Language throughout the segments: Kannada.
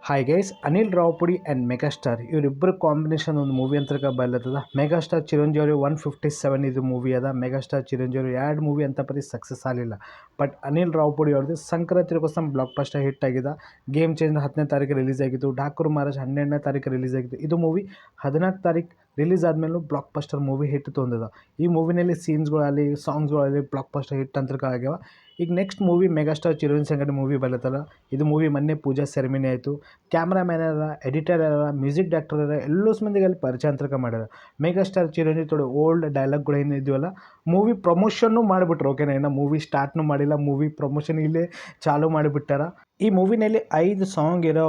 Hi guys, Anil Ravipudi and megastar ಇವರಿಬ್ಬರು ಕಾಂಬಿನೇಷನ್ ಒಂದು ಮೂವಿ ಅಂತ ಬರಲತ್ತದ. ಮೆಗಾಸ್ಟಾರ್ ಚಿರಂಜೀವಿ ಅವ್ರಿಗೆ 157 ಇದು ಮೂವಿ ಅದ. ಮೆಗಾಸ್ಟಾರ್ ಚಿರಂಜೀವಿ ಅವರು 2 ಮೂವಿ ಅಂತ ಪರಿ ಸಕ್ಸಸ್ ಆಗಲಿಲ್ಲ. ಬಟ್ ಅನಿಲ್ ರಾವುಪುಡಿ ಅವ್ರದ್ದು ಸಂಕ್ರಾಂತಿಗೋಸ್ಕರ ಬ್ಲಾಕ್ ಬಸ್ಟರ್ ಹಿಟ್ ಆಗಿದೆ. ಗೇಮ್ ಚೇಂಜರ್ 10ನೇ ತಾರೀಕು ರಿಲೀಸ್ ಆಗಿತ್ತು. ಠಾಕೂರ್ ಮಹಾರಾಜ್ 12ನೇ ತಾರೀಕು ರಿಲೀಸ್ ಆಗಿತ್ತು. ಇದು ಮೂವಿ 14 ತಾರೀಕು ರಿಲೀಸ್ ಆದಮೇಲೂ ಬ್ಲಾಕ್ ಬಸ್ಟರ್ ಮೂವಿ ಹಿಟ್ ತೊಂದಿದ. ಈ ಮೂವಿನಲ್ಲಿ ಸೀನ್ಸ್ಗಳಲ್ಲಿ ಸಾಂಗ್ಸ್ಗಳಲ್ಲಿ ಬ್ಲಾಕ್ ಬಸ್ಟರ್ ಹಿಟ್ ಅಂತ ಆಗ್ಯಾವ. ಈಗ ನೆಕ್ಸ್ಟ್ ಮೂವಿ ಮೆಗಾಸ್ಟಾರ್ ಚಿರಂಜೀವಿ ಸಂಗಡ ಮೂವಿ ಬರತ್ತಲ್ಲ. ಇದು ಮೂವಿ ಮೊನ್ನೆ ಪೂಜಾ ಸೆರೆಮನಿ ಆಯಿತು. ಕ್ಯಾಮ್ರಾಮ್ಯಾನ್ ಅರ, ಎಡಿಟರ್ ಅರ, ಮ್ಯೂಸಿಕ್ ಡೈರೆಕ್ಟರ್ ಅರ, ಎಲ್ಲೋಸ್ ಮಂದಿಗೆ ಅಲ್ಲಿ ಪರಿಚಯ ಅಂತಕ ಮಾಡ್ಯಾರ. ಮೆಗಾಸ್ಟಾರ್ ಚಿರಂಜೀವಿ ಥೋಡೆ ಓಲ್ಡ್ ಡೈಲಾಗ್ಗಳು ಏನಿದೆಯಲ್ಲ, ಮೂವಿ ಪ್ರಮೋಷನ್ನು ಮಾಡಿಬಿಟ್ರು. ಓಕೆನಾ, ಇನ್ನು ಮೂವಿ ಸ್ಟಾರ್ಟ್ನು ಮಾಡಿಲ್ಲ, ಮೂವಿ ಪ್ರಮೋಷನ್ ಇಲ್ಲೇ ಚಾಲೂ ಮಾಡಿಬಿಟ್ಟಾರ. ಈ ಮೂವಿನಲ್ಲಿ 5 ಸಾಂಗ್ ಇರೋ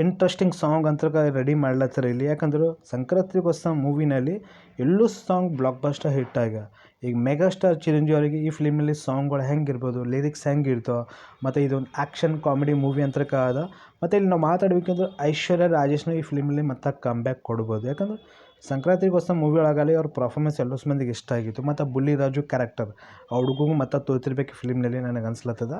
ಇಂಟ್ರೆಸ್ಟಿಂಗ್ ಸಾಂಗ್ ಅಂತ ರೆಡಿ ಮಾಡ್ಲತ್ತಾರೆ ಇಲ್ಲಿ. ಯಾಕಂದ್ರೆ ಸಂಕ್ರಾಂತಿಗೋಸ್ಕರ ಮೂವಿನಲ್ಲಿ ಎಲ್ಲೂ ಸಾಂಗ್ ಬ್ಲಾಕ್ ಬಸ್ಟರ್ ಹಿಟ್ ಆಗ್ಯಾವ. ಈಗ ಮೆಗಾಸ್ಟಾರ್ ಚಿರಂಜೀವಿ ಅವರಿಗೆ ಈ ಫಿಲ್ಮಲ್ಲಿ ಸಾಂಗ್ಗಳು ಹೆಂಗಿರ್ಬೋದು, ಲಿರಿಕ್ಸ್ ಹೆಂಗಿರ್ತಾವೆ, ಮತ್ತು ಇದೊಂದು ಆ್ಯಕ್ಷನ್ ಕಾಮಿಡಿ ಮೂವಿ ಅಂತ ಅದ. ಮತ್ತು ಇಲ್ಲಿ ನಾವು ಮಾತಾಡಬೇಕಂದ್ರೆ ಐಶ್ವರ್ಯ ರಾಜೇಶ್ನ ಈ ಫಿಲ್ಮಲ್ಲಿ ಮತ್ತೆ ಕಮ್ ಬ್ಯಾಕ್ ಕೊಡ್ಬೋದು. ಯಾಕಂದ್ರೆ ಸಂಕ್ರಾಂತಿಗೋಸ್ಕರ ಮೂವಿ ಒಳಗಲ್ಲಿ ಅವ್ರ ಪರ್ಫಾರ್ಮೆನ್ಸ್ ಎಲ್ಲೋಸ್ ಮಂದಿಗೆ ಇಷ್ಟ ಆಗಿತ್ತು. ಮತ್ತು ಬುಲ್ಲಿ ರಾಜು ಕ್ಯಾರೆಕ್ಟರ್ ಆ ಹುಡುಗಗೂ ಮತ್ತೆ ತೋತಿರ್ಬೇಕು ಫಿಲ್ಮ್ನಲ್ಲಿ ನನಗೆ ಅನ್ಸ್ಲತ್ತದ.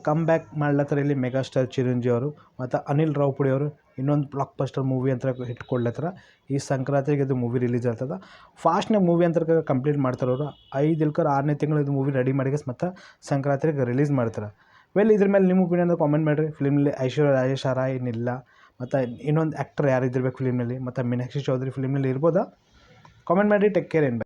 ಕಮ್ ಬ್ಯಾಕ್ ಮಾಡ್ಲತ್ತಾರೆ ಇಲ್ಲಿ ಮೆಗಾಸ್ಟಾರ್ ಚಿರಂಜೀವಿ ಅವರು. ಮತ್ತು ಅನಿಲ್ ರಾವುಪುಡಿ ಅವರು ಇನ್ನೊಂದು ಬ್ಲಾಕ್ ಬಸ್ಟರ್ ಮೂವಿ ಅಂತ ಇಟ್ಕೊಡ್ಲತ್ತಾರ. ಈ ಸಂಕ್ರಾಂತಿಗೆ ಇದು ಮೂವಿ ರಿಲೀಸ್ ಆಗ್ತದೆ. ಫಾಸ್ಟ್ನಾಗ ಮೂವಿ ಅಂತ ಕಂಪ್ಲೀಟ್ ಮಾಡ್ತಾರೆ ಅವರು. 5 ಇಲ್ಕರ್ 6ನೇ ತಿಂಗಳು ಇದು ಮೂವಿ ರೆಡಿ ಮಾಡಿ ಮತ್ತು ಸಂಕ್ರಾಂತಿಗೆ ರಿಲೀಸ್ ಮಾಡ್ತಾರೆ. ಇದ್ರ ಮೇಲೆ ನಿಮ್ಮ ಒಪಿನಿಯನ್ ಕಾಮೆಂಟ್ ಮಾಡಿರಿ. ಫಿಲ್ಮಲ್ಲಿ ಐಶ್ವರ್ಯ ರಾಜೇಶ್ ಅರ ಏನಿಲ್ಲ, ಮತ್ತು ಇನ್ನೊಂದು ಆ್ಯಕ್ಟರ್ ಯಾರು ಇದ್ದಿರ್ಬೇಕು ಫಿಲ್ಮ್ನಲ್ಲಿ, ಮತ್ತು ಮೀನಾಕ್ಷಿ ಚೌಧರಿ ಫಿಲ್ಮ್ನಲ್ಲಿ ಇರ್ಬೋದಾ? ಕಾಮೆಂಟ್ ಮಾಡಿ. Take care.